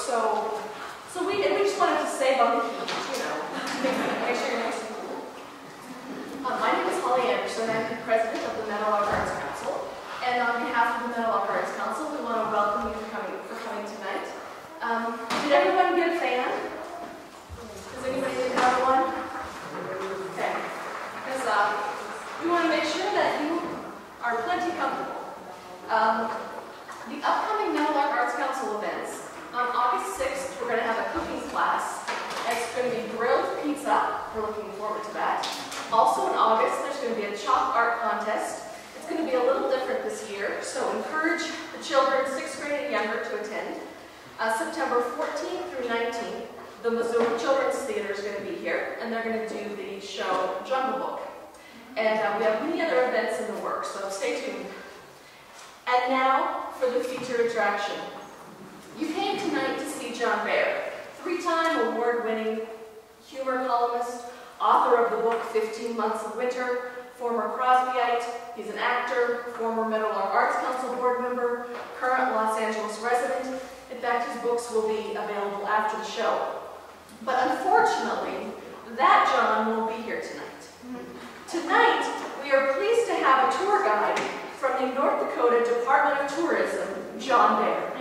so we just wanted to save on the heat, you know, make sure you're nice and cool. My name is Holly Anderson. I'm the president of the Meadowlark Arts Council, and on behalf of the Meadowlark Arts Council, we want to welcome you for coming tonight. Did everyone get a fan? Does anybody didn't have one? Okay. Because we want to make sure that you are plenty comfortable. The upcoming Meadowlark Arts Council events, on August 6th, we're going to have a cooking class. It's going to be grilled pizza. We're looking forward to that. Also in August, there's going to be a chalk art contest. It's going to be a little different this year, so encourage the children 6th grade and younger to attend. September 14th through 19th, the Missouri Children's Theater is going to be here, and they're going to do the show Jungle Book. And we have many other events in the works, so stay tuned. And now for the featured attraction. You came tonight to see John Baer, 3-time award-winning humor columnist, author of the book 15 Months of Winter, former Crosbyite. He's an actor, former Meadowlark Arts Council board member, current Los Angeles resident. In fact, his books will be available after the show. But unfortunately, that John won't be here tonight. Tonight, we are pleased to have a tour guide from the North Dakota Department of Tourism, John Baer.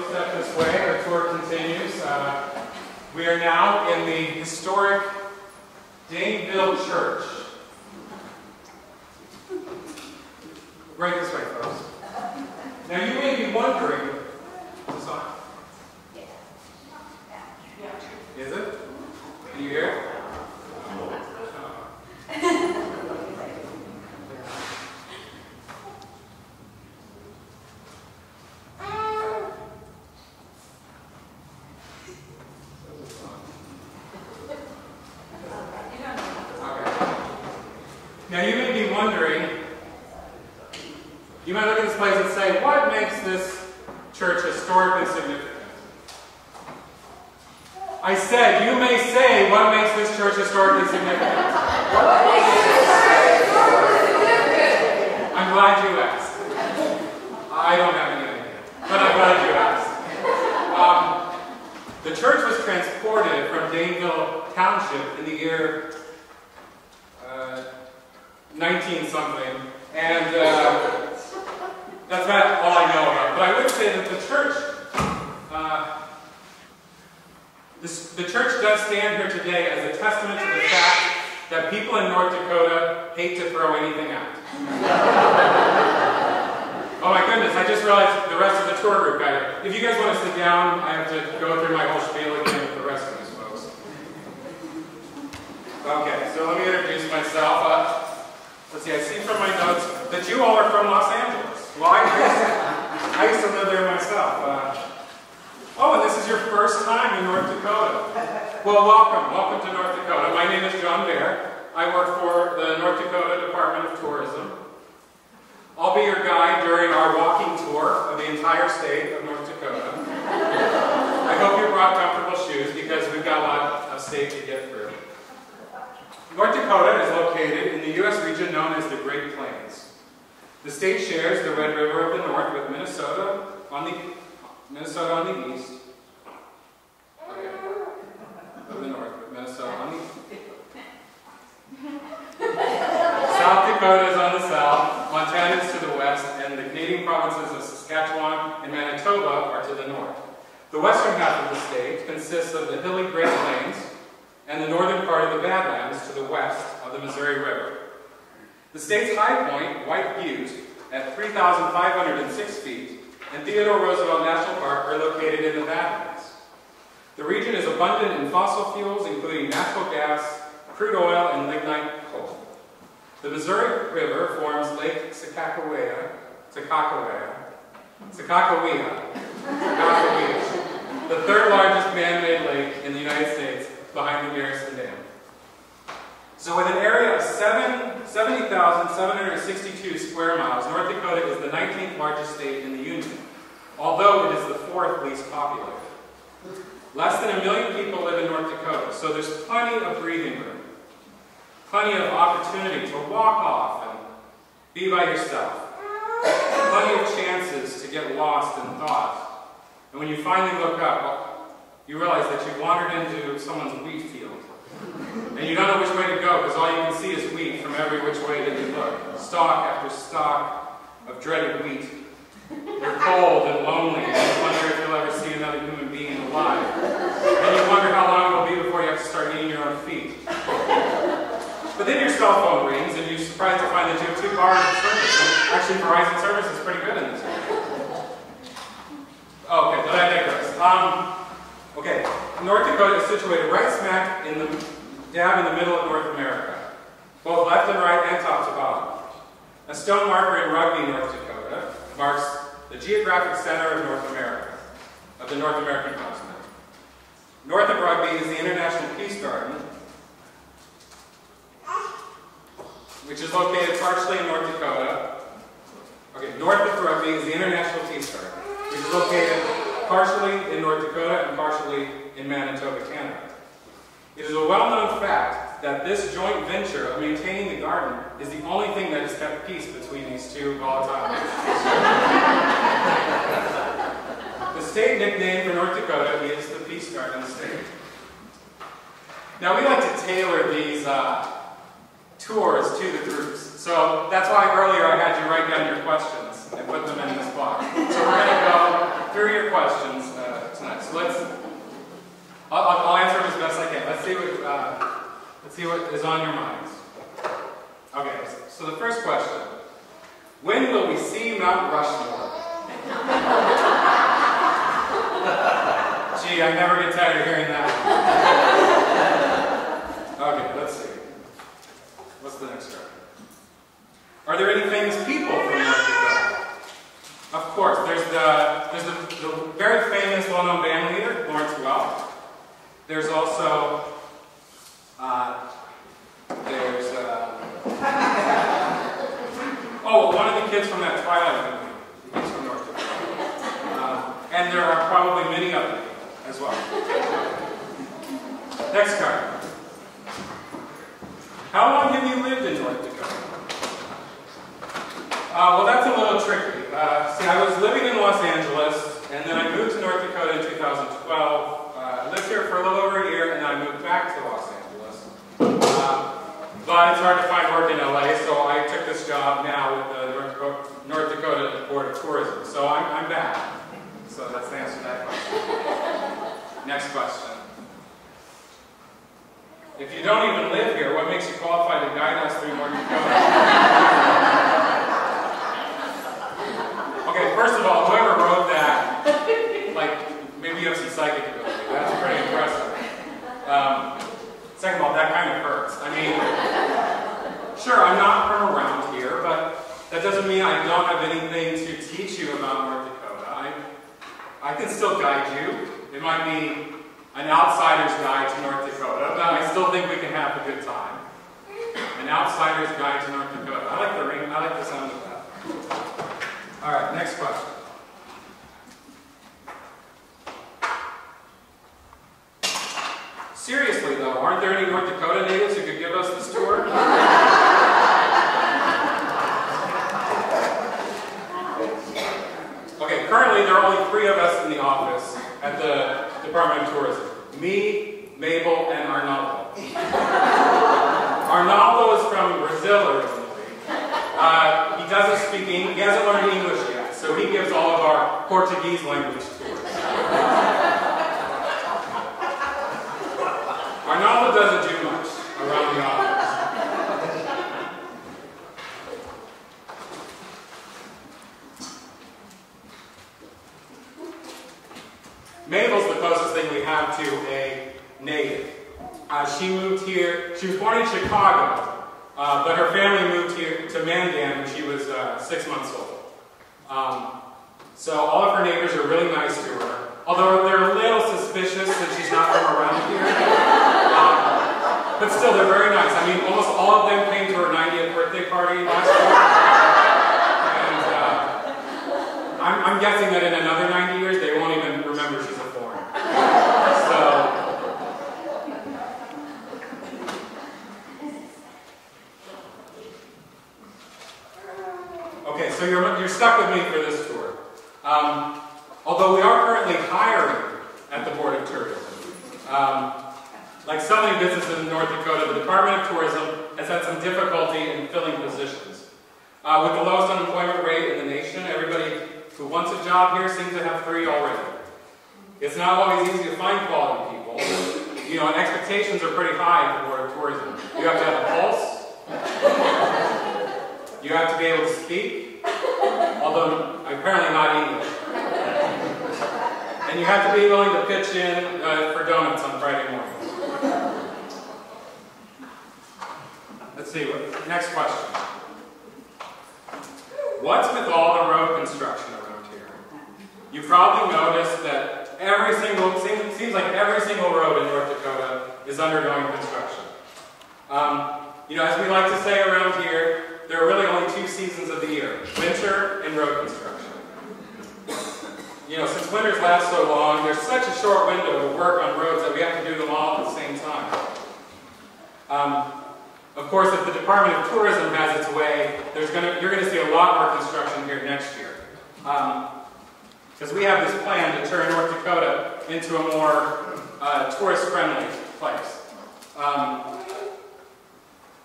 Step this way, our tour continues. We are now in the historic Daneville Church. Right this way, folks. Now you may be wondering, is this on? Yeah. Is it? Can you hear it? Now you may be wondering, you might look at this place and say, what makes this church historically significant? I said, you may say, what makes this church historically significant? I'm glad you asked. I don't have any idea, but I'm glad you asked. The church was transported from Daneville Township in the year 19-something, and that's about all I know about. But I would say that the church, the church does stand here today as a testament to the fact that people in North Dakota hate to throw anything out. Oh my goodness, I just realized the rest of the tour group got here. If you guys want to sit down, I have to go through my whole spiel again with the rest of these folks. Okay, so let me introduce myself. Let's see, I see from my notes that you all are from Los Angeles. Well, I used to live there myself. Oh, and this is your first time in North Dakota. Well, welcome to North Dakota. My name is John Baer. I work for the North Dakota Department of Tourism. I'll be your guide during our walking tour of the entire state of North Dakota. I hope you brought comfortable shoes because we've got a lot of state to get through. North Dakota is located in the U.S. region known as the Great Plains. The state shares the Red River of the north with Minnesota on the east. Okay. Of the north with Minnesota on the east. South Dakota is on the south, Montana is to the west, and the Canadian provinces of Saskatchewan and Manitoba are to the north. The western half of the state consists of the hilly Great Plains and the northern part of the Badlands to the west of the Missouri River. The state's high point, White Butte, at 3,506 feet, and Theodore Roosevelt National Park are located in the Badlands. The region is abundant in fossil fuels, including natural gas, crude oil, and lignite coal. The Missouri River forms Lake Sakakawea, the third largest man-made lake in the United States, behind the Garrison Dam. So with an area of 70,762 square miles, North Dakota is the 19th largest state in the Union, although it is the 4th least populated. Less than 1 million people live in North Dakota, so there's plenty of breathing room. Plenty of opportunity to walk off and be by yourself. Plenty of chances to get lost in thought. And when you finally look up, you realize that you've wandered into someone's wheat field. And you don't know which way to go because all you can see is wheat from every which way that you look. Stalk after stalk of dreaded wheat. You're cold and lonely, and you wonder if you'll ever see another human being alive. And you wonder how long it'll be before you have to start eating your own feet. But then your cell phone rings, and you're surprised to find that you have 2 bars of service. And actually, Verizon service is pretty good in this area. Okay, but I digress. Okay, North Dakota is situated right smack dab in the middle of North America, both left and right and top to bottom. A stone marker in Rugby, North Dakota, marks the geographic center of North America, of the North American continent. North of Rugby is the International Peace Garden, which is located partially in North Dakota. Okay, north of Rugby is the International Peace Garden, which is located partially in North Dakota and partially in Manitoba, Canada. It is a well-known fact that this joint venture of maintaining the garden is the only thing that has kept peace between these two volatile nations. The state nickname for North Dakota is the Peace Garden State. Now we like to tailor these tours to the groups. So that's why earlier I had you write down your questions and put them in this box. So we're going to go through your questions tonight. So I'll answer them as best I can. Let's see what is on your minds. Okay, so the first question. When will we see Mount Rushmore? Gee, I never get tired of hearing that. Okay, let's see. What's the next one? Are there any famous people from North Dakota? Of course, there's the very famous, well-known band leader, Lawrence Welk. There's also, one of the kids from that Twilight movie. He's from North Dakota. And there are probably many other people as well. Next card. How long have you lived in North Dakota? Well, that's a little tricky. See, I was living in Los Angeles, and then I moved to North Dakota in 2012. I lived here for a little over a year, and then I moved back to Los Angeles. But it's hard to find work in LA, so I took this job now with the North Dakota Board of Tourism. So I'm back. So that's the answer to that question. Next question. If you don't even live here, what makes you qualified to guide us through North Dakota? Okay, first of all, whoever wrote that, maybe you have some psychic ability. That's pretty impressive. Second of all, that kind of hurts. I mean, sure, I'm not from around here, but that doesn't mean I don't have anything to teach you about North Dakota. I can still guide you. It might be an outsider's guide to North Dakota, but I still think we can have a good time. An outsider's guide to North Dakota. I like the ring. I like the sound of that. All right, next question. Seriously, though, aren't there any North Dakota natives who could give us this tour? Okay, currently there are only 3 of us in the office at the Department of Tourism. Me, Mabel, and Arnaldo. Arnaldo is from Brazil originally. He doesn't speak English, he hasn't learned English yet, so he gives all of our Portuguese language tours. Arnaldo doesn't do much around the office. Mabel's the closest thing we have to a native. She moved here, she was born in Chicago, but her family moved here to Mandan when she was 6 months old. So all of her neighbors are really nice to her, although they're a little suspicious that she's not from around here. But still, they're very nice. I mean, almost all of them came to her 90th birthday party last year. And I'm guessing that in another 90 years, they won't even remember she's a foreigner. So, Okay, so you're stuck with me for this tour. Although we are currently hiring at the Board of Tourism. Like so many businesses in North Dakota, the Department of Tourism has had some difficulty in filling positions. With the lowest unemployment rate in the nation, everybody who wants a job here seems to have 3 already. It's not always easy to find quality people. You know, and expectations are pretty high at the Board of Tourism. You have to have a pulse. You have to be able to speak, although apparently not English. And you have to be willing to pitch in for donuts on Friday mornings. Let's see, next question. What's with all the road construction around here? You probably noticed that seems like every single road in North Dakota is undergoing construction. You know, as we like to say around here, there are really only 2 seasons of the year, winter and road construction. You know, since winters last so long, there's such a short window to work on roads that we have to do them all at the same time. Of course, if the Department of Tourism has its way, you're going to see a lot more construction here next year. Because we have this plan to turn North Dakota into a more tourist-friendly place.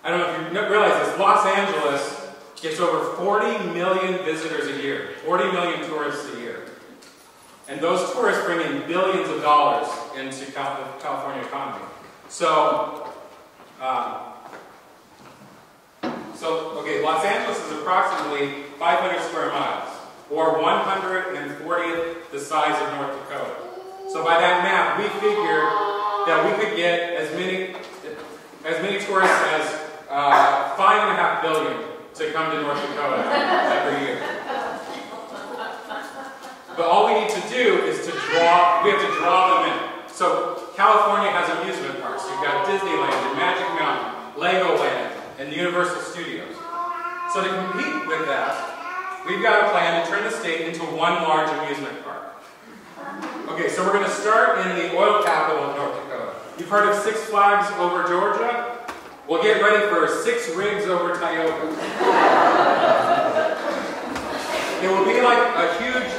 I don't know if you realize this, Los Angeles gets over 40 million visitors a year, 40 million tourists a year. And those tourists bring in billions of dollars into the California economy. Okay, Los Angeles is approximately 500 square miles, or 140th the size of North Dakota. So by that math, we figure that we could get as many tourists as 5.5 billion to come to North Dakota every year. But all we need to do is we have to draw them in. So California has amusement parks. You've got Disneyland and Magic Mountain, Legoland, and the Universal Studios. So to compete with that, we've got a plan to turn the state into one large amusement park. Okay, so we're going to start in the oil capital of North Dakota. You've heard of Six Flags over Georgia? We'll get ready for 6 rigs over Tioga. It will be like a huge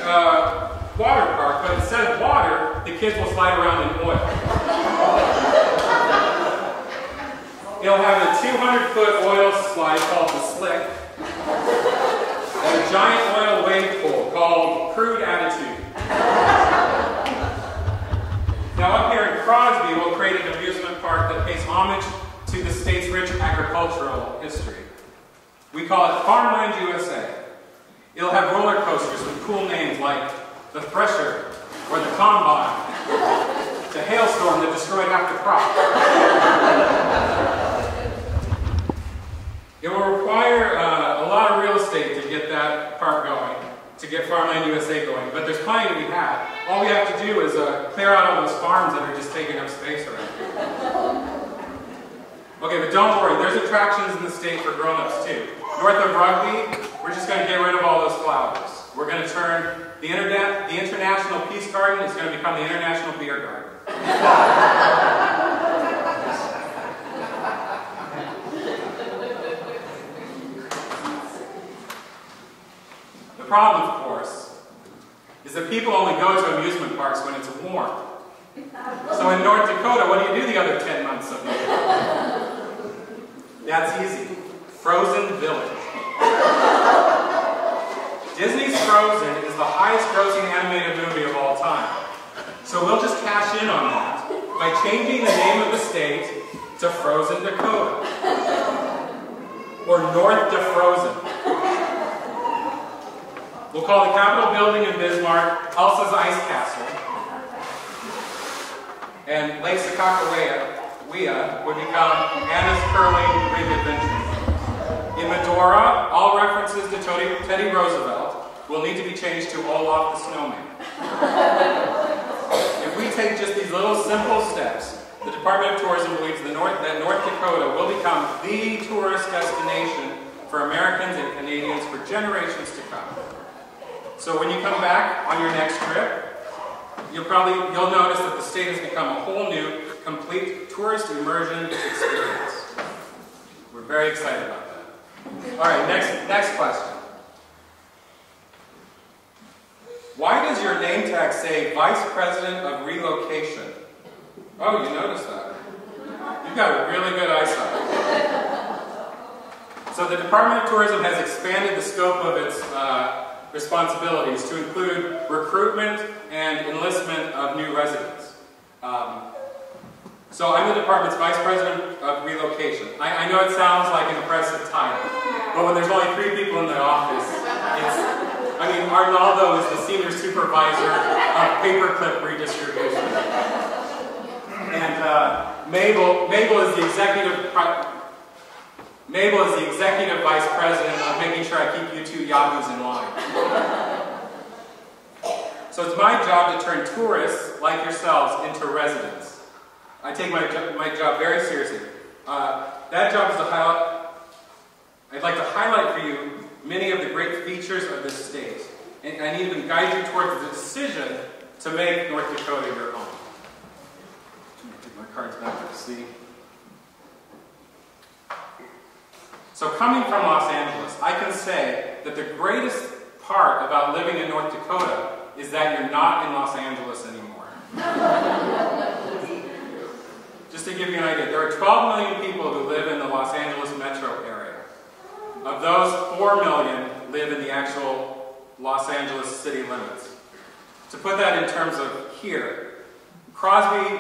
water park, but instead of water, the kids will slide around in oil. It'll have a 200-foot oil slide called the Slick, and a giant oil wave pool called Crude Attitude. Now up here in Crosby, we'll create an amusement park that pays homage to the state's rich agricultural history. We call it Farmland USA. It'll have roller coasters with cool names like the Thresher or the Combine, the hailstorm that destroyed half the crop. It will require a lot of real estate to get that park going, to get Farmland USA going, but there's plenty to be had. All we have to do is clear out all those farms that are just taking up space around here. Okay, but don't worry, there's attractions in the state for grown-ups too. North of Rugby, we're just going to get rid of all those flowers. We're going to turn the International Peace Garden is going to become the International Beer Garden. The problem, of course, is that people only go to amusement parks when it's warm. So in North Dakota, what do you do the other 10 months of the year? That's easy. Frozen Village. Disney's Frozen is the highest grossing animated movie of all time. So we'll just cash in on that by changing the name of the state to Frozen Dakota. Or North DeFrozen. We'll call the Capitol building in Bismarck Elsa's Ice Castle. And Lake Sakakawea would become Anna's Curling Ring Adventure. In Medora, all references to Teddy Roosevelt will need to be changed to Olaf the Snowman. If we take just these little simple steps, the Department of Tourism believes that North Dakota will become the tourist destination for Americans and Canadians for generations to come. So when you come back on your next trip, you'll notice that the state has become a whole new, complete tourist immersion experience. We're very excited about that. All right, next question. Why does your name tag say Vice President of Relocation? Oh, you noticed that. You've got really good eyesight. So the Department of Tourism has expanded the scope of its responsibilities to include recruitment and enlistment of new residents. So I'm the department's Vice President of Relocation. I know it sounds like an impressive title, but when there's only 3 people in the office, Arnaldo is the Senior Supervisor of Paperclip Redistribution. And Mabel is the Executive Vice President of making sure I keep you 2 yahoos in line. So it's my job to turn tourists like yourselves into residents. I take my job very seriously. That job is to highlight. I'd like to highlight for you many of the great features of this state, and even guide you towards the decision to make North Dakota your home. I'm going to take my cards back to see. So coming from Los Angeles, I can say that the greatest part about living in North Dakota is that you're not in Los Angeles anymore. Just to give you an idea, there are 12 million people who live in the Los Angeles metro area. Of those, 4 million live in the actual Los Angeles city limits. To put that in terms of here, Crosby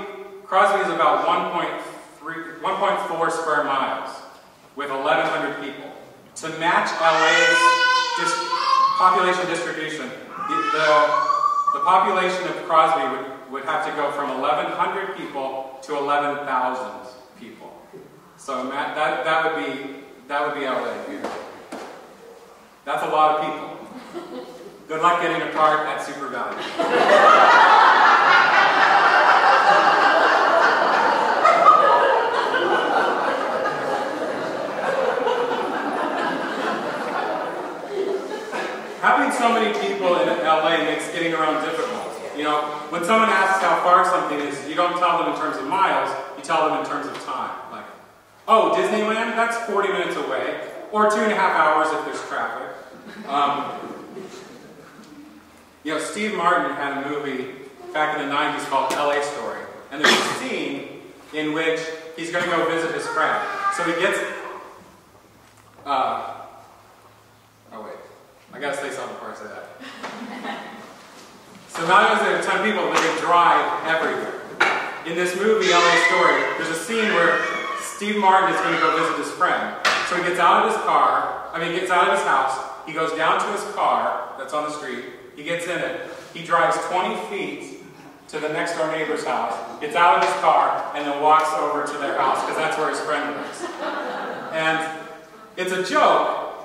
is about 1.4 square miles with 1,100 people. To match LA's population distribution, the population of Crosby would have to go from 1,100 people to 11,000 people. So that would be LA here. That's a lot of people. Good luck getting a card at Super Value. Having so many people in LA makes getting around difficult. You know, when someone asks how far something is, you don't tell them in terms of miles, you tell them in terms of time. Like, oh, Disneyland, that's 40 minutes away, or 2.5 hours if there's traffic. You know, Steve Martin had a movie back in the 90s called LA Story, and there's a scene in which he's going to go visit his friend. So he gets, oh wait, I gotta say something before I say that. So not only is there 10 people, but they drive everywhere. In this movie, LA Story, there's a scene where Steve Martin is going to go visit his friend. So he gets out of his house, he goes down to his car that's on the street, he gets in it, he drives 20 feet to the next door neighbor's house, gets out of his car, and then walks over to their house, because that's where his friend lives. And it's a joke,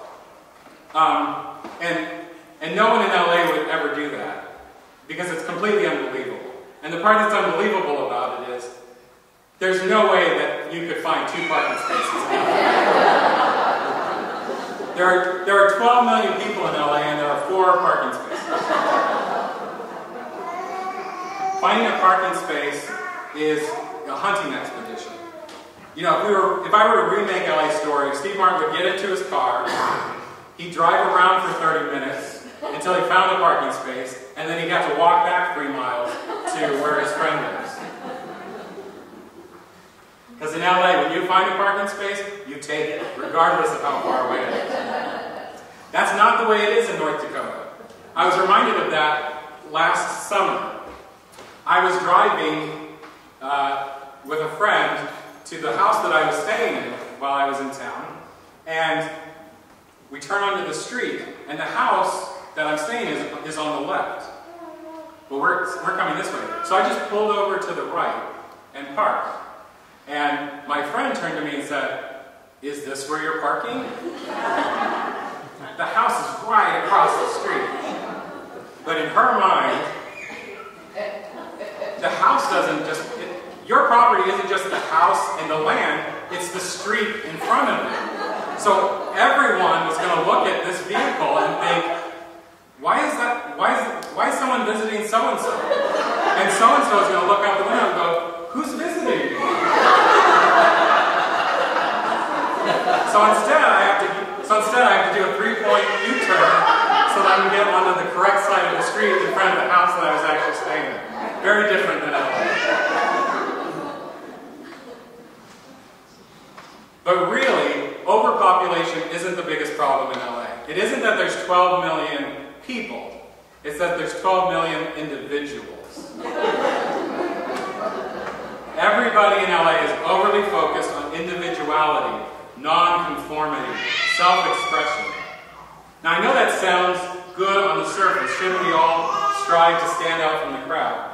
and no one in LA would ever do that, because it's completely unbelievable. And the part that's unbelievable about it is, there's no way that you could find 2 parking spaces in LA. There are 12 million people in LA, and there are 4 parking spaces. Finding a parking space is a hunting expedition. You know, if I were to remake LA Story, Steve Martin would get into his car, he'd drive around for 30 minutes until he found a parking space, and then he'd have to walk back 3 miles to where his friend lives. Because in LA, when you find a parking space, you take it, regardless of how far away it is. That's not the way it is in North Dakota. I was reminded of that last summer. I was driving with a friend to the house that I was staying in while I was in town, and we turn onto the street, and the house that I'm staying in is on the left. Well, we're coming this way. So I just pulled over to the right and parked. And my friend turned to me and said, "Is this where you're parking?" The house is right across the street. But in her mind, the house doesn't just, your property isn't just the house and the land, it's the street in front of it. So everyone was going to look at this vehicle and think, why is someone visiting so-and-so? And so-and-so is going to look out the window and go, who's visiting me? So instead I have to do a 3-point U-turn so that I can get onto the correct side of the street in front of the house that I was actually staying in. Very different than LA. But really, overpopulation isn't the biggest problem in LA. It isn't that there's 12 million people. It's that there's 12 million individuals. Everybody in LA is overly focused on individuality, non-conformity, self-expression. Now, I know that sounds good on the surface. Shouldn't we all strive to stand out from the crowd?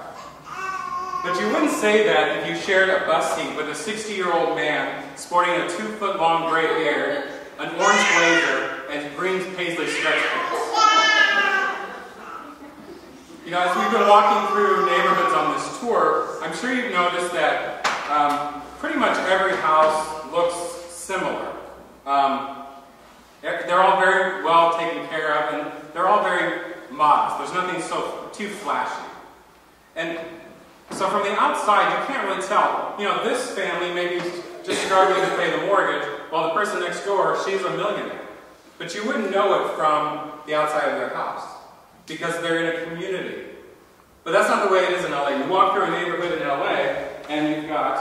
But you wouldn't say that if you shared a bus seat with a 60-year-old man sporting a 2-foot-long gray beard, an orange blazer, and green paisley stretch pants. You know, as we've been walking through neighborhoods on this tour, I'm sure you've noticed that pretty much every house looks similar. They're all very well taken care of, and they're all very modest. There's nothing too flashy. And so from the outside, you can't really tell. You know, this family may be just struggling to pay the mortgage, while the person next door, she's a millionaire. But you wouldn't know it from the outside of their house, because they're in a community. But that's not the way it is in LA. You walk through a neighborhood in LA, and you've got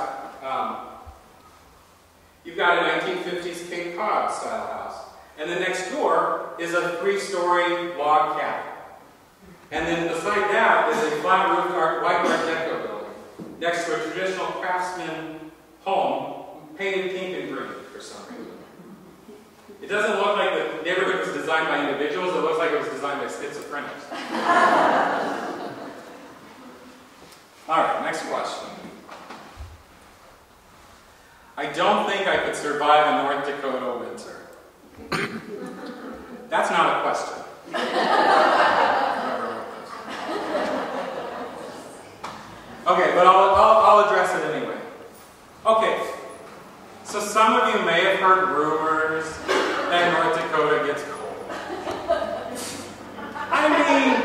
a 1950s Cape Cod style house. And then next door is a 3-story log cabin. And then beside that is a flat roofed white Art Deco building, next to a traditional craftsman home painted pink and green for some reason. It doesn't look like the neighborhood was designed by individuals, it looks like it was designed by schizophrenics. Alright, next question. I don't think I could survive a North Dakota winter. That's not a question. Okay, but I'll address it anyway. Okay, so some of you may have heard rumors that North Dakota gets cold. I mean,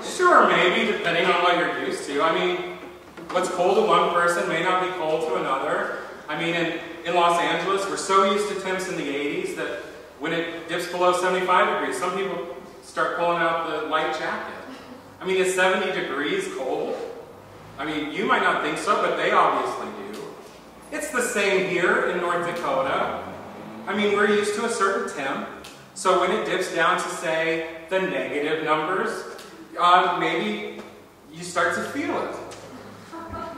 sure, maybe, depending on what you're used to. I mean, what's cold to one person may not be cold to another. I mean, in Los Angeles, we're so used to temps in the 80s that when it dips below 75 degrees, some people start pulling out the light jacket. I mean, is 70 degrees cold? I mean, you might not think so, but they obviously do. It's the same here in North Dakota. I mean, we're used to a certain temp, so when it dips down to, say, the negative numbers, maybe you start to feel it.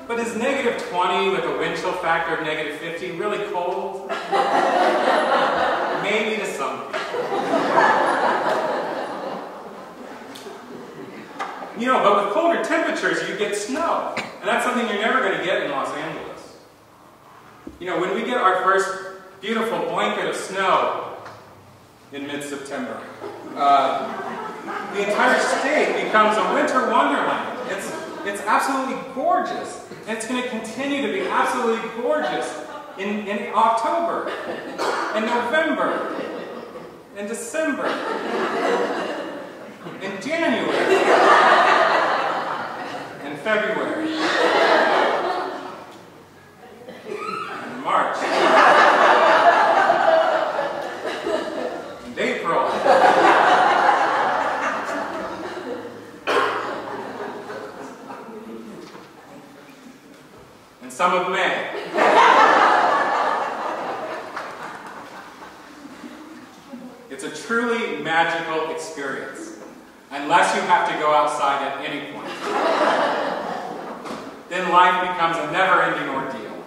But is negative 20 with a wind chill factor of negative 50 really cold? Maybe to some people. You know, but with colder temperatures, you get snow. And that's something you're never going to get in Los Angeles. You know, when we get our first beautiful blanket of snow in mid-September, the entire state becomes a winter wonderland. It's absolutely gorgeous. And it's going to continue to be absolutely gorgeous in October, in November, in December, in January, in February, in March, in April, and some of May. It's a truly magical experience, unless you have to go outside at any point. Then life becomes a never-ending ordeal.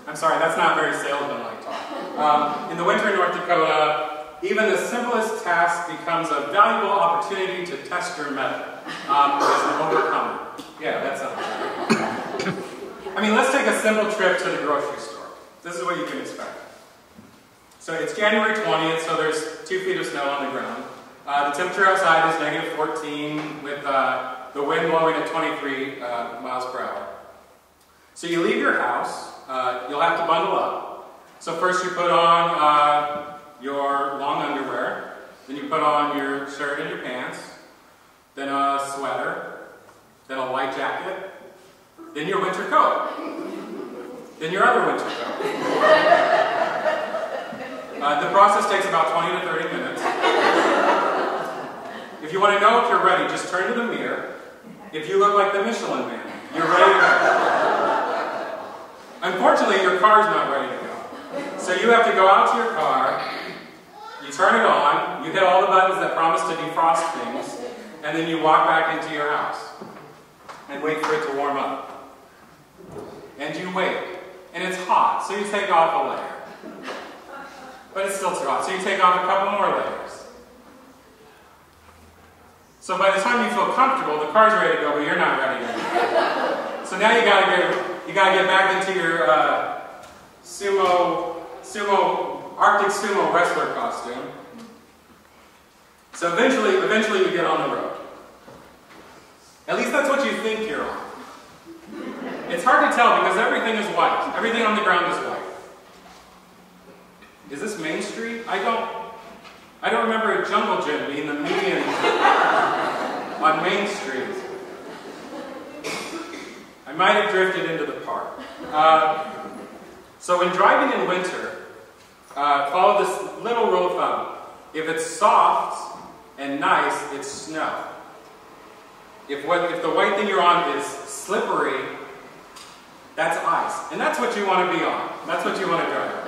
I'm sorry, that's not very salesman-like talk. In the winter in North Dakota, even the simplest task becomes a valuable opportunity to test your mettle as an overcomer. Yeah, that sounds right. I mean, let's take a simple trip to the grocery store. This is what you can expect. So it's January 20th, so there's 2 feet of snow on the ground. The temperature outside is negative 14 with the wind blowing at 23 miles per hour. So you leave your house, you'll have to bundle up. So first you put on your long underwear, then you put on your shirt and your pants, then a sweater, then a light jacket, then your winter coat, then your other winter coat. The process takes about 20 to 30 minutes. If you want to know if you're ready, just turn to the mirror. If you look like the Michelin Man, you're ready to go. Unfortunately, your car's not ready to go. So you have to go out to your car, you turn it on, you hit all the buttons that promise to defrost things, and then you walk back into your house and wait for it to warm up. And you wait. And it's hot, so you take off a layer. But it's still too hot, so you take off a couple more layers. So by the time you feel comfortable, the car's ready to go, but you're not ready yet. So now you gotta get back into your Arctic sumo wrestler costume. So eventually you get on the road. At least that's what you think you're on. It's hard to tell because everything is white. Everything on the ground is white. Is this Main Street? I don't remember a jungle gym being the median on Main Street. I might have drifted into the park. So when driving in winter, follow this little rule of thumb. If it's soft and nice, it's snow. If the white thing you're on is slippery, that's ice. And that's what you want to be on. That's what you want to drive on.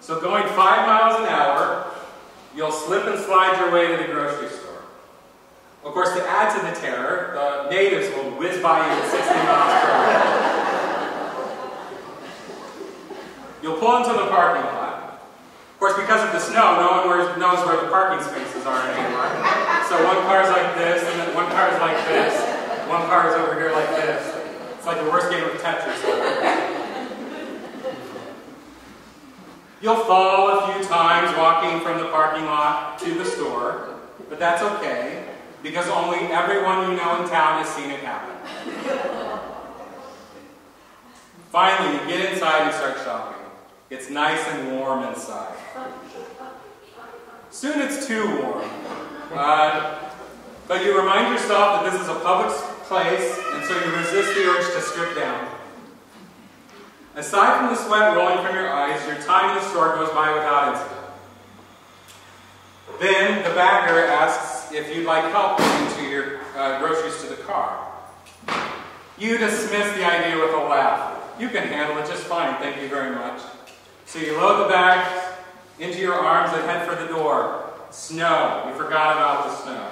So going 5 miles an hour, you'll slip and slide your way to the grocery store. Of course, to add to the terror, the natives will whiz by you at 60 miles per hour. You'll pull into the parking lot. Of course, because of the snow, no one knows where the parking spaces are anymore. So one car's like this, and then one car's like this, one car's over here like this. It's like the worst game of Tetris ever. You'll fall a few times walking from the parking lot to the store, but that's okay, because only everyone you know in town has seen it happen. Finally, you get inside and start shopping. It's nice and warm inside. Soon it's too warm. But you remind yourself that this is a public place, and so you resist the urge to strip down. Aside from the sweat rolling from your eyes, your time in the store goes by without incident. Then the bagger asks if you'd like help getting your groceries to the car. You dismiss the idea with a laugh. You can handle it just fine, thank you very much. So you load the bags into your arms and head for the door. Snow. You forgot about the snow.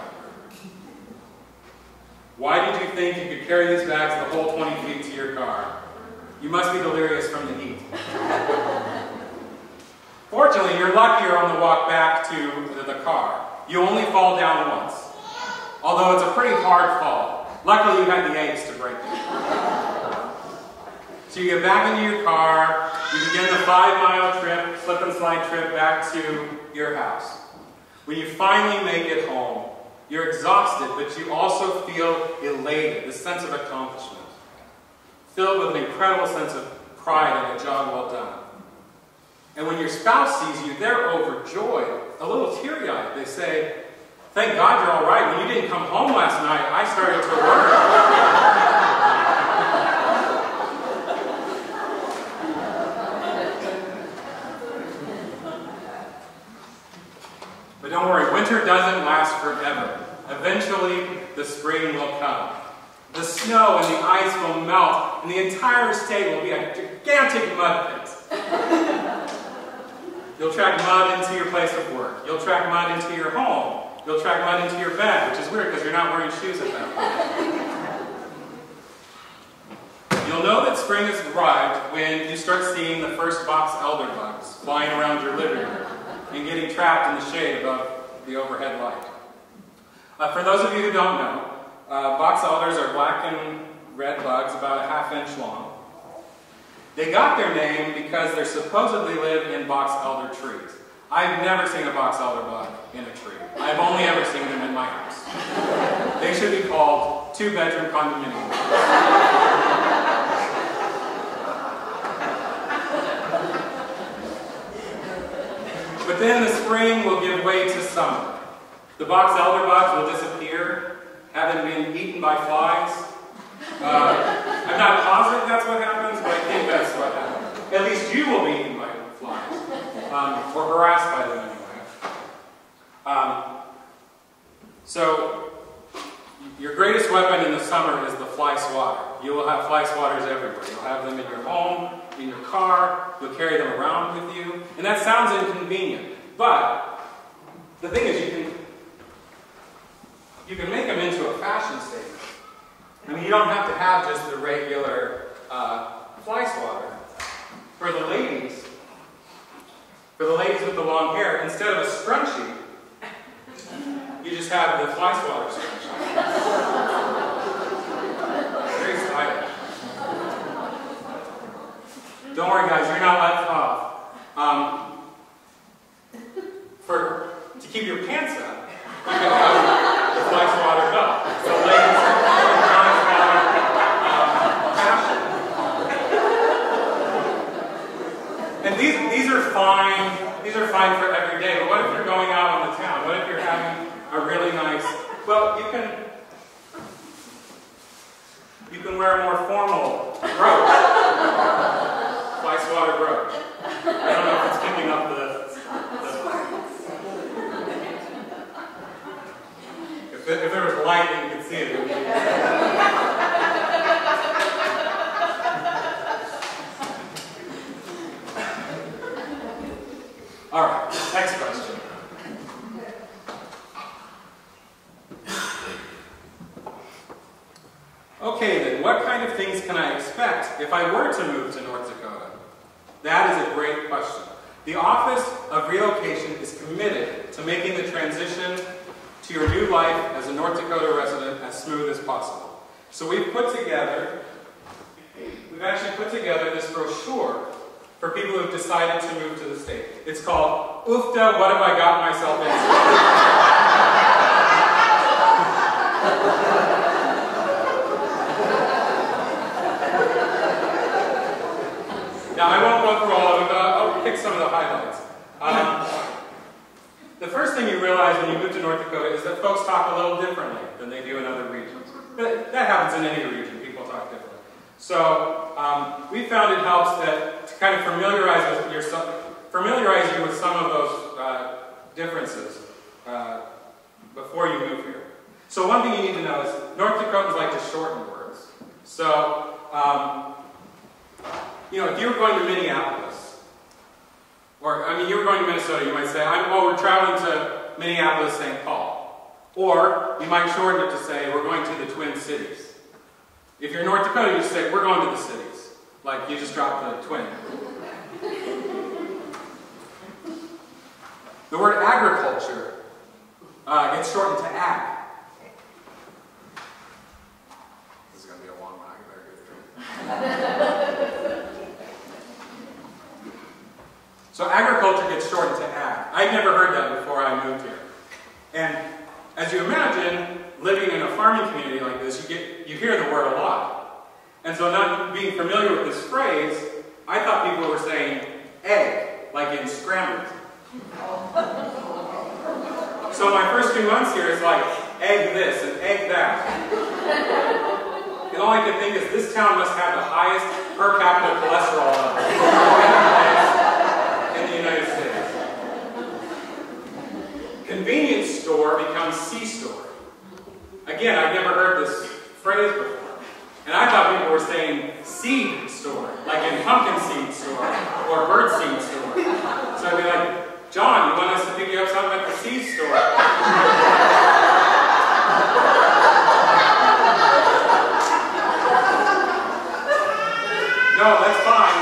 Why did you think you could carry these bags the whole 20 feet to your car? You must be delirious from the heat. Fortunately, you're luckier on the walk back to the car. You only fall down once. Although it's a pretty hard fall. Luckily, you had the eggs to break it. So you get back into your car, you begin the 5-mile trip, slip and slide trip back to your house. When you finally make it home, you're exhausted, but you also feel elated, this sense of accomplishment. Filled with an incredible sense of pride and a job well done. And when your spouse sees you, they're overjoyed, a little teary-eyed. They say, "Thank God you're all right. When you didn't come home last night, I started to worry." But don't worry, winter doesn't last forever. Eventually, the spring will come. The snow and the ice will melt, and the entire state will be a gigantic mud pit. You'll track mud into your place of work. You'll track mud into your home. You'll track mud into your bed, which is weird because you're not wearing shoes at that point. You'll know that spring has arrived when you start seeing the first box elder bugs flying around your living room and getting trapped in the shade above the overhead light. For those of you who don't know, box elders are black and red bugs about a ½ inch long. They got their name because they supposedly live in box elder trees. I've never seen a box elder bug in a tree. I've only ever seen them in my house. They should be called 2-bedroom condominium bugs. But then the spring will give way to summer. The box elder bugs will disappear, having been eaten by flies. I'm not positive that's what happens, but I think that's what happens. At least you will be eaten by flies, or harassed by them anyway. summer is the fly swatter. You will have fly swatters everywhere. You'll have them in your home, in your car, you'll carry them around with you. And that sounds inconvenient, but the thing is you can make them into a fashion statement. I mean, you don't have to have just the regular fly swatter. For the ladies with the long hair, instead of a scrunchie, you just have the fly swatter scrunchie. Very stylish. Don't worry, guys, you're not left off. To keep your pants up, you can have the fly swatter belt. So ladies, fly swatter fashion. And these are fine. These are fine for every day. But what if you're going out on the town? What if you're having a really nice? Well, you can wear a more formal brooch. Fly swatter brooch. I don't know if it's keeping up the if there was light and you could see it, it would be. All right, next question. Okay then, what kind of things can I expect if I were to move to North Dakota? That is a great question. The Office of Relocation is committed to making the transition to your new life as a North Dakota resident as smooth as possible. So we've actually put together this brochure for people who've decided to move to the state. It's called Oofda, What Have I Got Myself Into? Now, I won't go through all of them, but I'll pick some of the highlights. The first thing you realize when you move to North Dakota is that folks talk a little differently than they do in other regions. But that happens in any region, people talk differently. So we found it helps to kind of familiarize you with some of those differences before you move here. So one thing you need to know is North Dakotans like to shorten words. So if you were going to Minneapolis, you were going to Minnesota, you might say, we're traveling to Minneapolis, St. Paul. Or you might shorten it to say, we're going to the Twin Cities. If you're in North Dakota, you say, we're going to the cities. Like you just dropped the twin. The word agriculture gets shortened to ag. This is going to be a long one. I better get through. So agriculture gets shortened to ag. I'd never heard that before I moved here. And as you imagine, living in a farming community like this, you hear the word a lot. And so not being familiar with this phrase, I thought people were saying egg, like in scrambled. So my first few months here is like egg this and egg that. And all I could think is this town must have the highest per capita cholesterol level in the United States. Convenience store becomes C-store. Again, I've never heard this phrase before. And I thought people were saying seed store, like in pumpkin seed store or bird seed store. So I'd be like, John, you want us to pick you up something at the seed store? No, that's fine.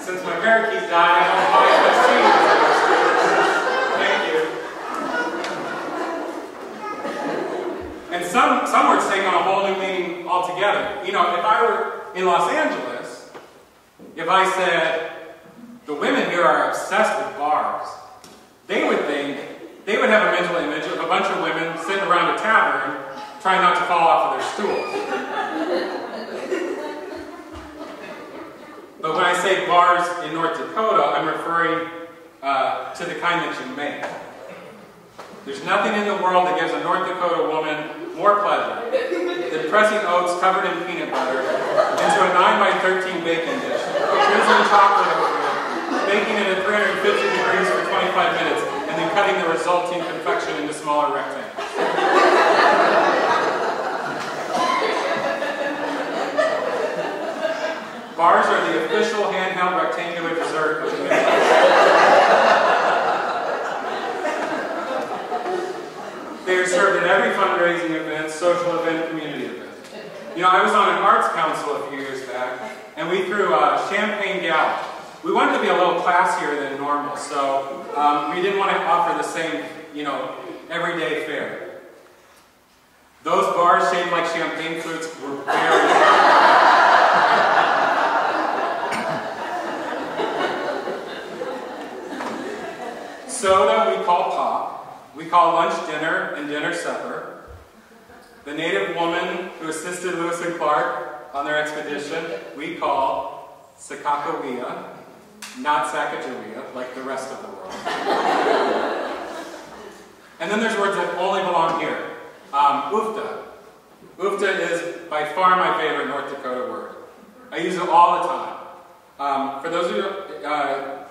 Since my parakeets died, I don't buy much seeds. Thank you. And some words take on a whole new meaning altogether. If I were in Los Angeles, if I said, the women here are obsessed with bars, they would have a mental image of a bunch of women sitting around a tavern trying not to fall off of their stools. But when I say bars in North Dakota, I'm referring to the kind that you make. There's nothing in the world that gives a North Dakota woman more pleasure than pressing oats covered in peanut butter into a 9x13 baking dish, drizzling chocolate over it, baking it at 350 degrees for 25 minutes, and then cutting the resulting confection into smaller rectangles. official handheld rectangular dessert of the Midwest. They are served at every fundraising event, social event, community event. You know, I was on an arts council a few years back, and we threw a champagne gala. We wanted to be a little classier than normal, so we didn't want to offer the same, you know, everyday fare. Those bars shaped like champagne flutes were very Soda we call pop. We call lunch dinner and dinner supper. The native woman who assisted Lewis and Clark on their expedition, we call Sakakawea, not Sacagawea, like the rest of the world. And then there's words that only belong here. Ufta. Ufta is by far my favorite North Dakota word. I use it all the time. For those of you,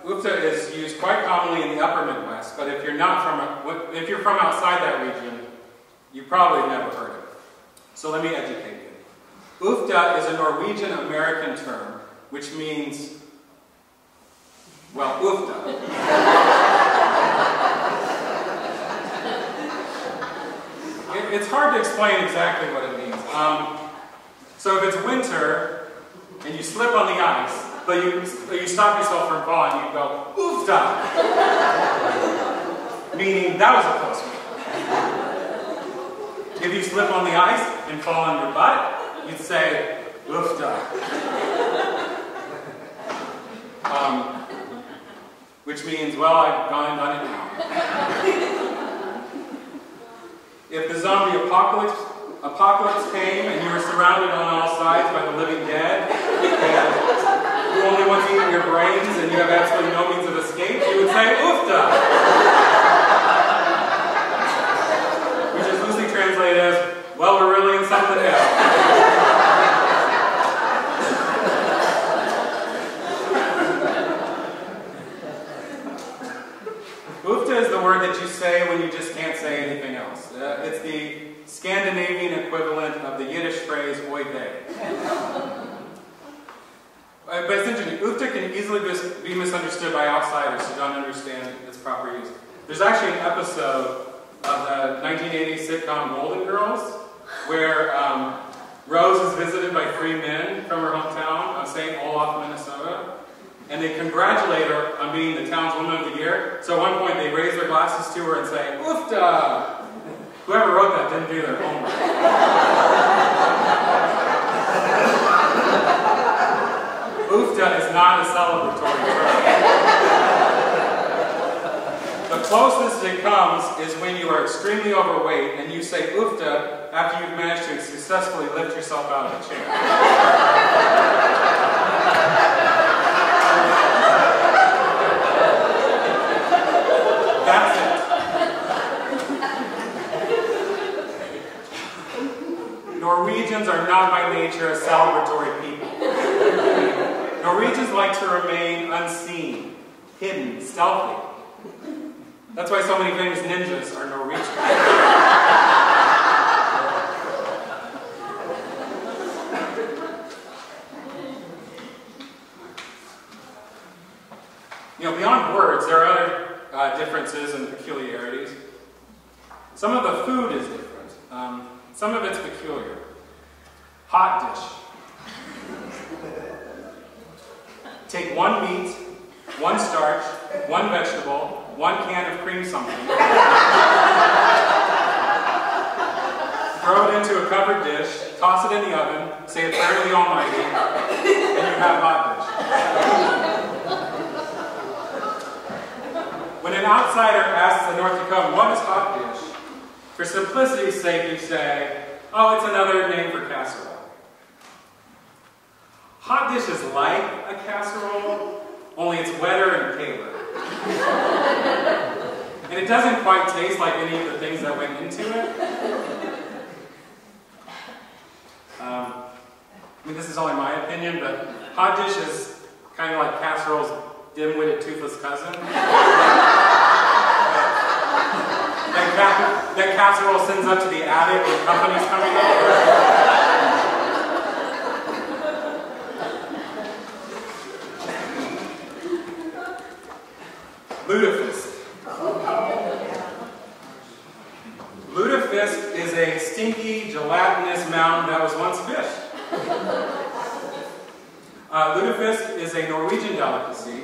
Ufta is used quite commonly in the upper Midwest, but if you're from outside that region, you probably never heard it. So let me educate you. Ufta is a Norwegian American term, which means, well, ufta. It's hard to explain exactly what it means. So if it's winter and you slip on the ice, but you stop yourself from falling, you go, ufta! Meaning, that was a close one. If you slip on the ice and fall on your butt, you'd say, ufta. Which means, well, I've gone and done it now. If the zombie apocalypse came and you were surrounded on all sides by the living dead, and you only want to eat your brains and you have absolutely no means of escape, you would say, ufta! Which is loosely translated as, well, we're really in something else. Ufta is the word that you say when you just can't say anything else. It's the Scandinavian equivalent of the Yiddish phrase, oy vey. But it's interesting, ufta can easily be misunderstood by outsiders who don't understand its proper use. There's actually an episode of the 1980s sitcom Golden Girls, where Rose is visited by 3 men from her hometown of St. Olaf, Minnesota, and they congratulate her on being the town's Woman of the Year. So at one point they raise their glasses to her and say, ufta! Whoever wrote that didn't do their homework. Ufta is not a celebratory term. The closest it comes is when you are extremely overweight and you say ufta after you've managed to successfully lift yourself out of a chair. That's it. Norwegians are not by nature a celebratory people. Norwegians like to remain unseen, hidden, stealthy. That's why so many famous ninjas are Norwegian. You know, beyond words, there are other differences and peculiarities. Some of the food is different. Some of it's peculiar. Hot dish. Take 1 meat, 1 starch, 1 vegetable, 1 can of cream something. Throw it into a covered dish, toss it in the oven, say a prayer to the Almighty, and you have hot dish. When an outsider asks a North Dakotan, what is hot dish? For simplicity's sake, you say, oh, it's another name for casserole. Hot dish is like a casserole, only it's wetter and paler. And it doesn't quite taste like any of the things that went into it. I mean, this is only my opinion, but hot dish is kind of like casserole's dim-witted toothless cousin. That casserole sends up to the attic when company's coming over. Lutefisk. Lutefisk is a stinky, gelatinous mountain that was once fish. Lutefisk is a Norwegian delicacy.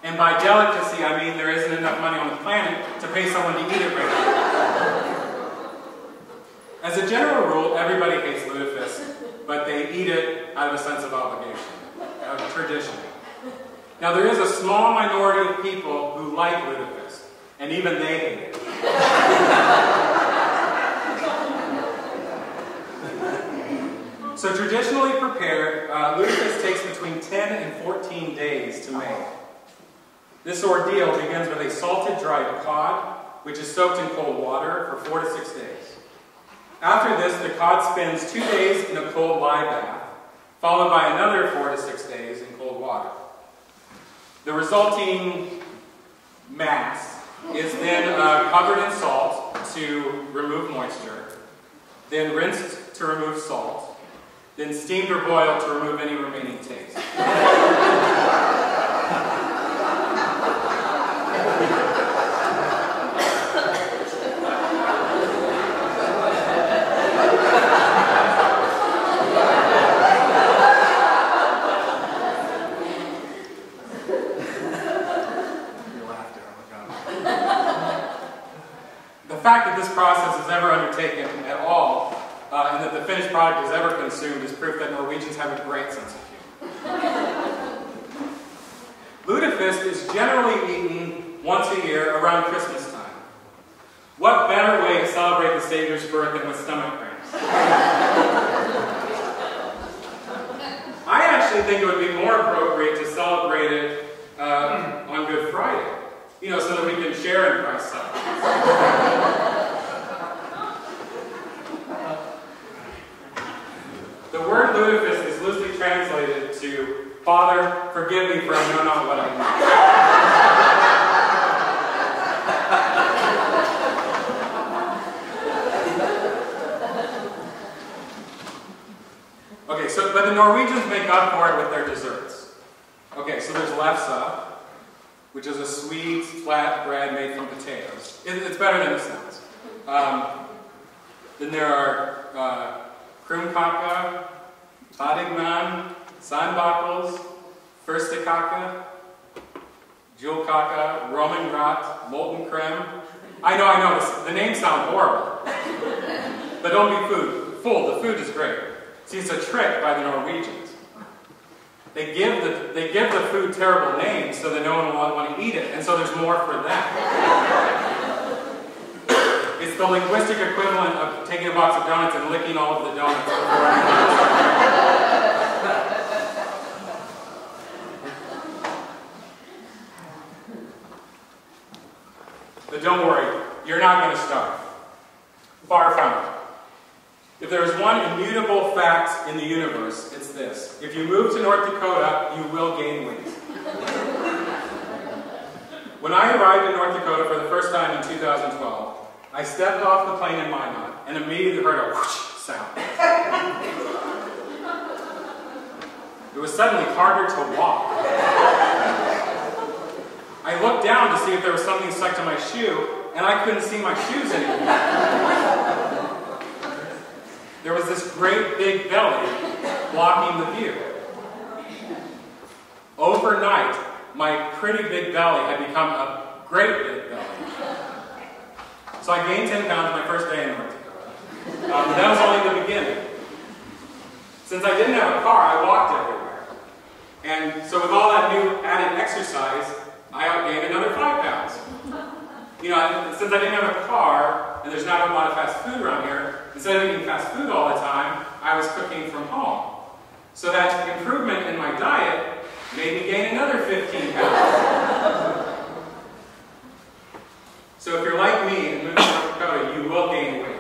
And by delicacy, I mean there isn't enough money on the planet to pay someone to eat it regularly. As a general rule, everybody hates lutefisk, but they eat it out of a sense of obligation, out of tradition. Now there is a small minority of people who like lutefisk, and even they hate it. So traditionally prepared, lutefisk takes between 10 and 14 days to make. This ordeal begins with a salted dried cod, which is soaked in cold water for 4 to 6 days. After this, the cod spends 2 days in a cold lye bath, followed by another 4 to 6 days in cold water. The resulting mass is then covered in salt to remove moisture, then rinsed to remove salt, then steamed or boiled to remove any remaining taste. The fact that this process is ever undertaken at all, and that the finished product is ever consumed, is proof that Norwegians have a great sense of humor. Lutefisk is generally eaten once a year around Christmas time. What better way to celebrate the Savior's birth than with stomach cramps? I actually think it would be more appropriate to celebrate it on Good Friday. You know, so that we can share in Christ's suffering. The word lutefisk is loosely translated to, Father, forgive me for I know not what I do. Okay, so, but the Norwegians make up for it with their desserts. Okay, so there's lefse, which is a sweet, flat bread made from potatoes. It's better than it sounds. Then there are krumkake, tadignan, sandbakkels, fyrstekake, julkake, romengrat, molten creme. I know, the names sound horrible. But don't be fooled, the food is great. See, it's a trick by the Norwegians. They give the food terrible names so that no one will want to eat it, and so there's more for them. It's the linguistic equivalent of taking a box of donuts and licking all of the donuts before But don't worry, you're not going to starve. Far from it. If there is one immutable fact in the universe, it's this. If you move to North Dakota, you will gain weight. When I arrived in North Dakota for the first time in 2012, I stepped off the plane in Minot and immediately heard a whoosh sound. It was suddenly harder to walk. I looked down to see if there was something stuck to my shoe, and I couldn't see my shoes anymore. There was this great big belly blocking the view. Overnight, my pretty big belly had become a great big belly. So I gained 10 pounds my first day in North Dakota. That was only the beginning. Since I didn't have a car, I walked everywhere. And so with all that new added exercise, I gained another 5 pounds. You know, since I didn't have a car, and there's not a lot of fast food around here, instead of eating fast food all the time, I was cooking from home. So that improvement in my diet made me gain another 15 pounds. So if you're like me and move to North Dakota, you will gain weight.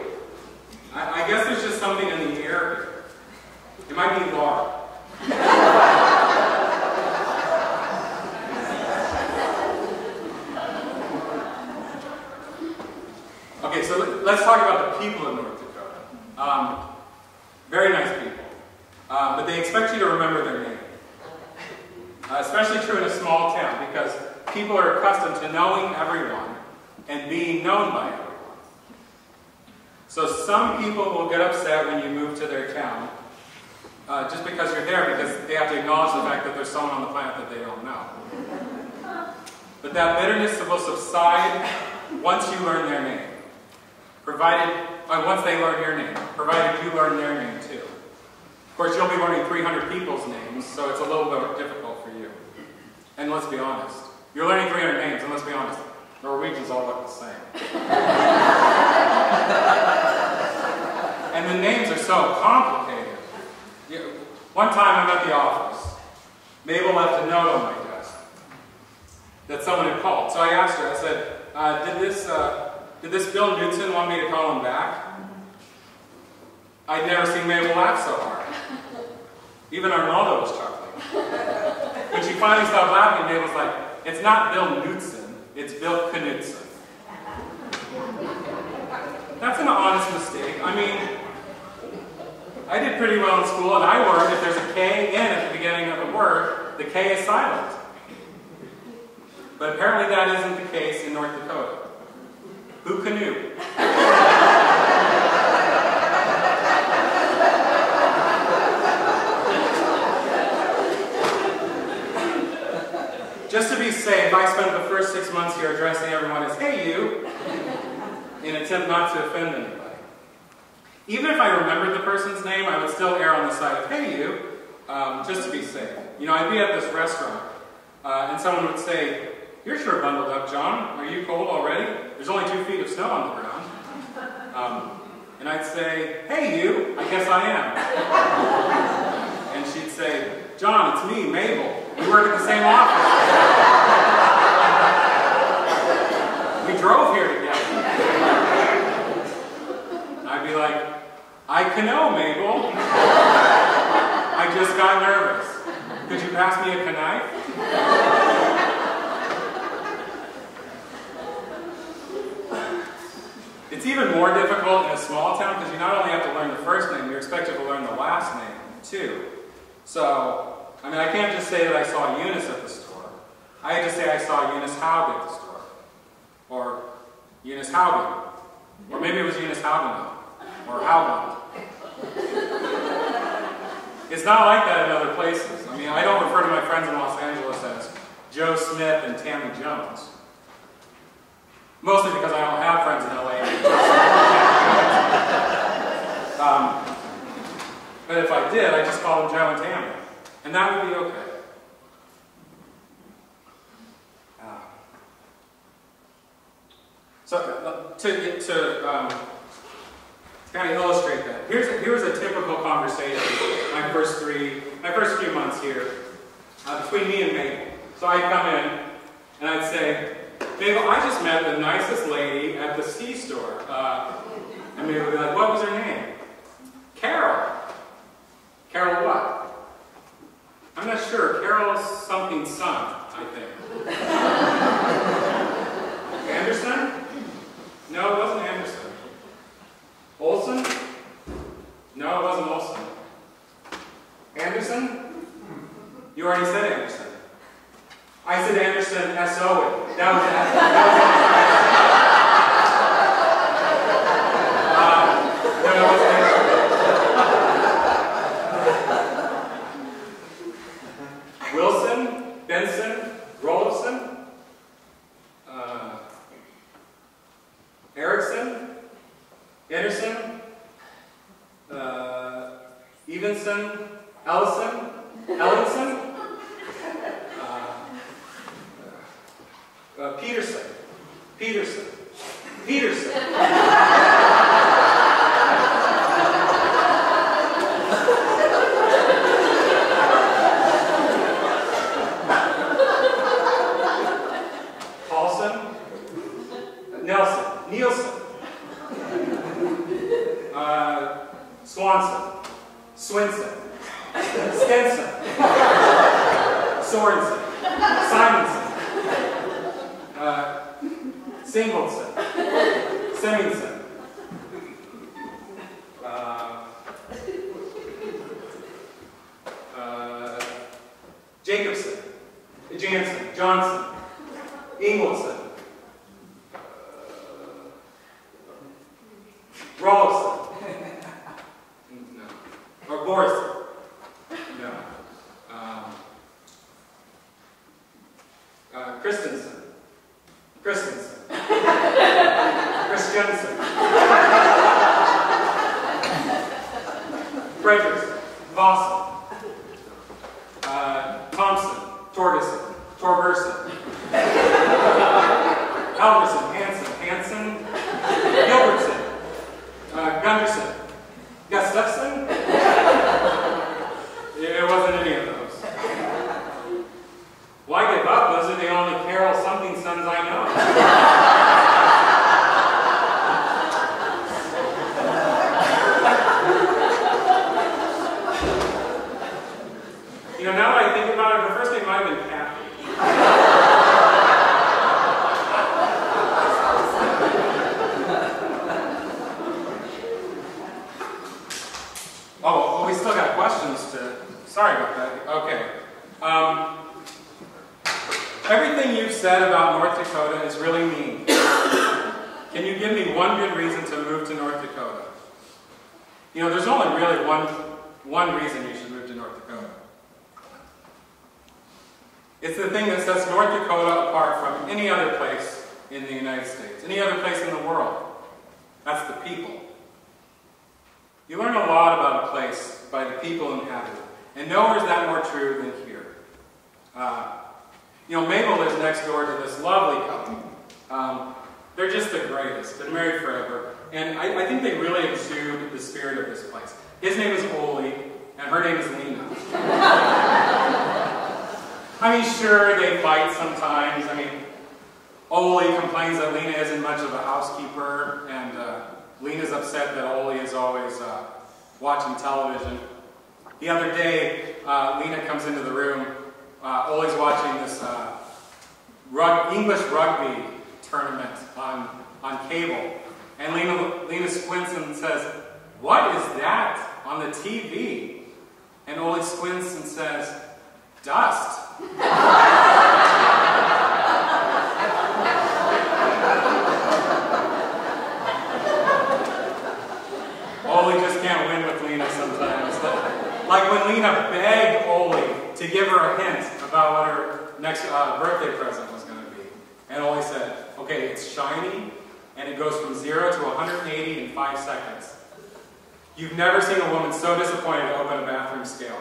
I guess there's just something in the air here. It might be lard. Okay, so let's talk about the people of North Dakota. Very nice people. But they expect you to remember their name. Especially true in a small town, because people are accustomed to knowing everyone and being known by everyone. So some people will get upset when you move to their town just because you're there, because they have to acknowledge the fact that there's someone on the planet that they don't know. But that bitterness will subside once you learn their name. Once they learn your name, provided you learn their name too. Of course, you'll be learning 300 people's names, so it's a little bit difficult for you. And let's be honest, you're learning 300 names, and let's be honest, Norwegians all look the same. And the names are so complicated. One time I'm at the office. Mabel left a note on my desk that someone had called. So I asked her, I said, did this Bill Knudsen want me to call him back? I'd never seen Mabel laugh so hard. Even Arnaldo was chuckling. When she finally stopped laughing, Mabel was like, it's not Bill Knudsen, it's Bill Knudsen. That's an honest mistake. I mean, I did pretty well in school, and I learned if there's a K in at the beginning of a word, the K is silent. But apparently that isn't the case in North Dakota. Who knew? Just to be safe, I spent the first 6 months here addressing everyone as, hey you, in an attempt not to offend anybody. Even if I remembered the person's name, I would still err on the side of, hey you, just to be safe. You know, I'd be at this restaurant, and someone would say, you're sure bundled up, John. Are you cold already? There's only 2 feet of snow on the ground. And I'd say, hey you, I guess I am. And she'd say, John, it's me, Mabel. We work at the same office. We drove here together. And I'd be like, I can know, Mabel. I just got nervous. Could you pass me a knife? It's even more difficult in a small town because you not only have to learn the first name, you're expected to learn the last name too. So, I mean, I can't just say that I saw Eunice at the store. I had to say I saw Eunice Haug at the store. Or Eunice Haugen. Or maybe it was Eunice Haugen. Or Haugen. It's not like that in other places. I mean, I don't refer to my friends in Los Angeles as Joe Smith and Tammy Jones. Mostly because I don't have friends in LA. But if I did, I'd just call them Joe and Tammy. And that would be okay. So to kind of illustrate that, here's a typical conversation. My first few months here between me and Mabel. So I'd come in and I'd say, Mabel, I just met the nicest lady at the ski store. And Mabel would be like, what was her name? Carol. Carol what? I'm not sure. Carol something son, I think. Anderson? No, it wasn't Anderson. Olson? No, it wasn't Olson. Anderson? You already said Anderson. I said Anderson S.O. That was no, it wasn't Anderson. Wilson, Benson, Rollison, Erickson, Anderson, Evenson, Ellison, Ellenson, Peterson. Paulson, Nielsen, Swanson, Swinson, Stenson, Sorensen, Simonson, Singleton, Simonson, Jacobson, Jansen, Johnson, Ingleson. Rolfson. No. Or Borson. No. Christensen. Christensen. Christensen. Frederickson. Vossen. Thompson. Torgerson. Torgerson. Alverson. Hansen. Gilbertson. Gunderson. Gustafson. It wasn't any of those. Why give up? Those are the only Carol something sons I know. You know, now that I think about it, her first name might have been Kathy. Oh, we still got questions to... Sorry about that. Okay. Everything you've said about North Dakota is really mean. Can you give me one good reason to move to North Dakota? You know, there's only really one reason you should move to North Dakota. It's the thing that sets North Dakota apart from any other place in the United States, any other place in the world. That's the people. You learn a lot about a place by the people inhabited. And nowhere is that more true than here. You know, Mabel lives next door to this lovely couple. They're just the greatest. Been married forever. And I think they really exude the spirit of this place. His name is Ole, and her name is Lena. I mean, sure, they fight sometimes. I mean, Ole complains that Lena isn't much of a housekeeper, and Lena's upset that Ole is always watching television. The other day, Lena comes into the room. Ole's watching this English rugby tournament on cable. And Lena squints and says, "What is that on the TV?" And Ole squints and says, "Dust." Ole just can't win with Lena sometimes. Like when Lena begged Ole to give her a hint about what her next birthday present was going to be. And Ole said, "Okay, it's shiny, and it goes from 0 to 180 in 5 seconds. You've never seen a woman so disappointed to open a bathroom scale."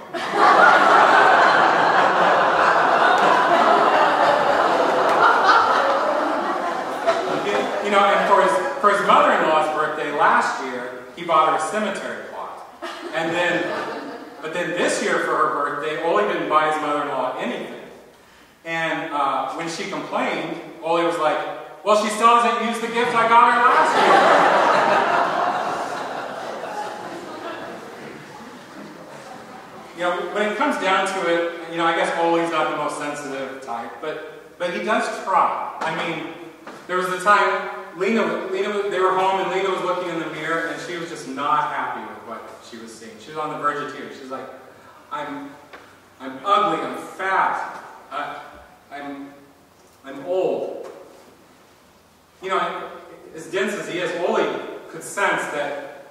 You know, and for his mother-in-law's birthday last year, he bought her a cemetery plot. But then this year for her birthday, Ole didn't buy his mother-in-law anything. And when she complained, Ole was like, "Well, she still hasn't used the gift I got her last year." You know, when it comes down to it, you know, I guess Ole's not the most sensitive type, but he does try. I mean, there was the time they were home and Lena was looking in the mirror and she was just not happy with what she was seeing. She was on the verge of tears. She was like, I'm ugly, I'm fat, I'm old." You know, as dense as he is, Ole could sense that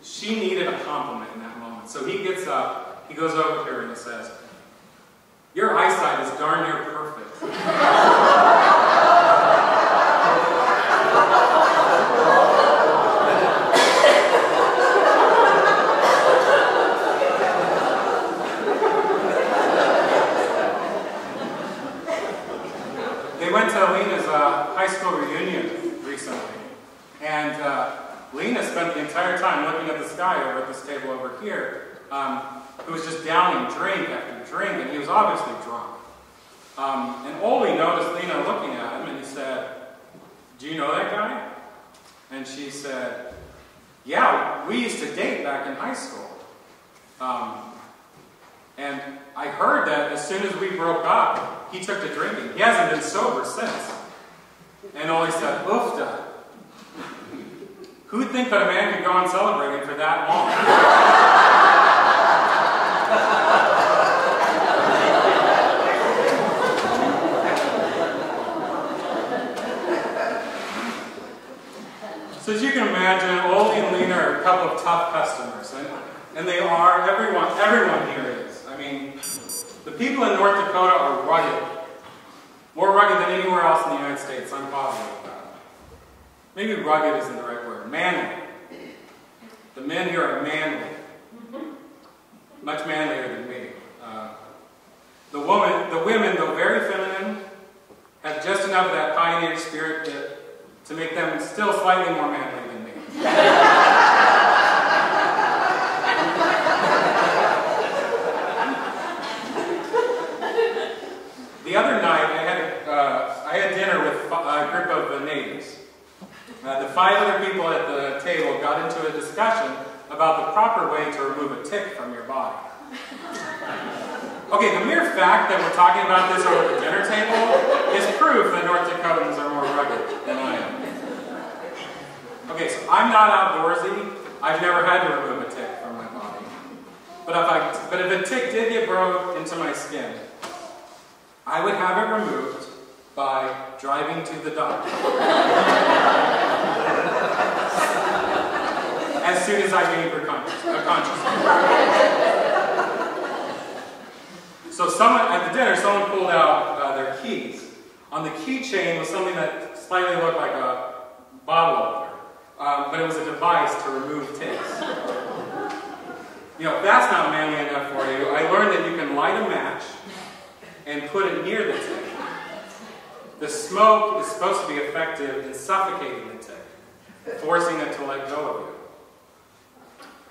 she needed a compliment in that moment. So he gets up, he goes over to her and he says, "Your eyesight is darn near perfect." They went to Lena's high school reunion recently, and Lena spent the entire time looking at the sky over at this table over here, who was just downing drink after drink, and he was obviously drunk. And Ole noticed Lena looking at him, and he said, "Do you know that guy?" And she said, "Yeah, we used to date back in high school. And I heard that as soon as we broke up, he took to drinking. He hasn't been sober since." And Ole said, "Oofda. Who'd think that a man could go on celebrating for that long?" couple of tough customers, and they are, everyone here is. I mean, the people in North Dakota are rugged. More rugged than anywhere else in the United States, I'm positive of that. Maybe rugged isn't the right word. Manly. The men here are manly. Much manlier than me. The women, though very feminine, have just enough of that pioneer spirit to make them still slightly more manly than me. The other night, I had dinner with a group of natives. The 5 other people at the table got into a discussion about the proper way to remove a tick from your body. Okay, the mere fact that we're talking about this over the dinner table is proof that North Dakotans are more rugged than I am. Okay, so I'm not outdoorsy. I've never had to remove a tick from my body. But if a tick did get burrowed into my skin, I would have it removed by driving to the doctor. As soon as I gained consciousness. So at the dinner, someone pulled out their keys. On the keychain was something that slightly looked like a bottle opener, but it was a device to remove ticks. You know, if that's not manly enough for you, I learned that you can light a match and put it near the tick. The smoke is supposed to be effective in suffocating the tick, forcing it to let go of you.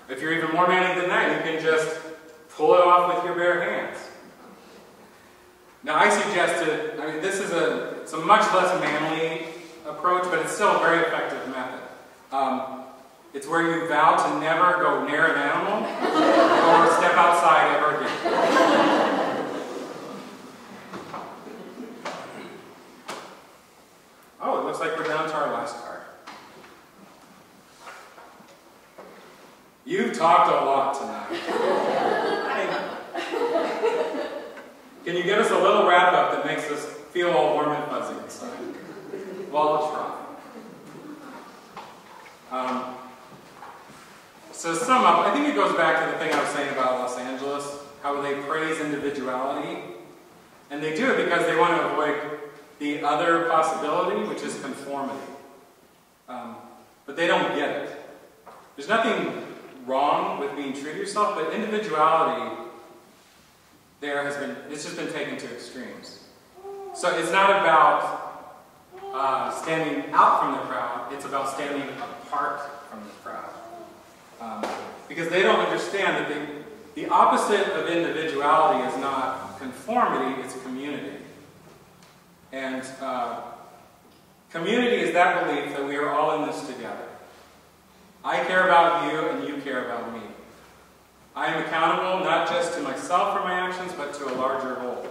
If you're even more manly than that, you can just pull it off with your bare hands. Now I suggested, this is it's a much less manly approach, but it's still a very effective method. It's where you vow to never go near an animal or step outside ever again. Oh, it looks like we're down to our last card. You've talked a lot tonight. Can you give us a little wrap-up that makes us feel all warm and fuzzy inside? Well, I'll try. So to sum up, I think it goes back to the thing I was saying about Los Angeles, how they praise individuality. And they do it because they want to avoid the other possibility, which is conformity. But they don't get it. There's nothing wrong with being true to yourself, but individuality it's just been taken to extremes. So it's not about standing out from the crowd, it's about standing apart from the crowd. Because they don't understand that the opposite of individuality is not conformity, it's community. And community is that belief that we are all in this together. I care about you and you care about me. I am accountable not just to myself for my actions, but to a larger whole.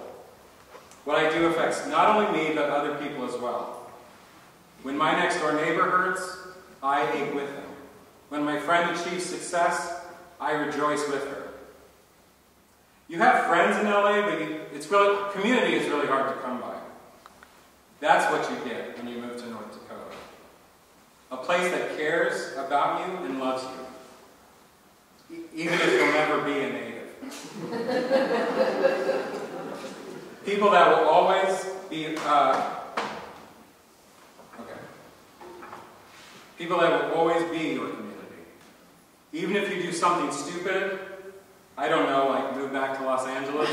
What I do affects not only me, but other people as well. When my next door neighbor hurts, I ache with him. When my friend achieves success, I rejoice with her. You have friends in LA, but community is really hard to come by. That's what you get when you move to North Dakota. A place that cares about you and loves you. Even if you'll never be a native. People that will always be, people that will always be your community. Even if you do something stupid, I don't know, like move back to Los Angeles.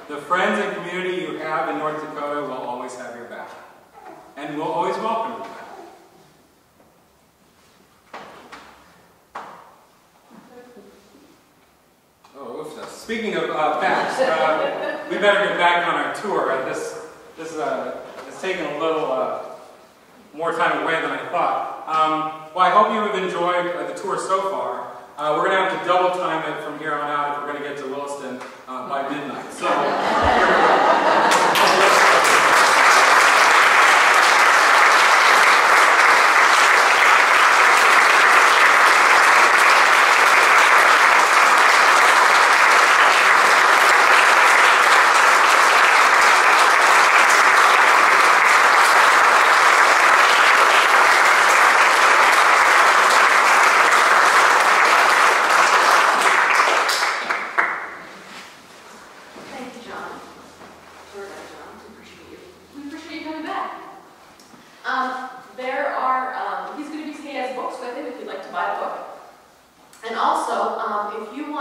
The friends and community you have in North Dakota will always have your back. And will always welcome you back. Speaking of facts, we better get back on our tour. This has taken a little more time away than I thought. Well, I hope you have enjoyed the tour so far. We're going to have to double time it from here on out if we're going to get to Williston by midnight. So.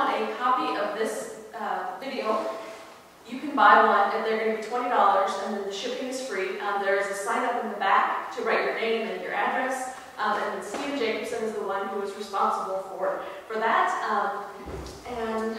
want a copy of this video, you can buy one, and they're going to be $20, and then the shipping is free. There is a sign up in the back to write your name and your address, and then Stephen Jacobson is the one who is responsible for that. And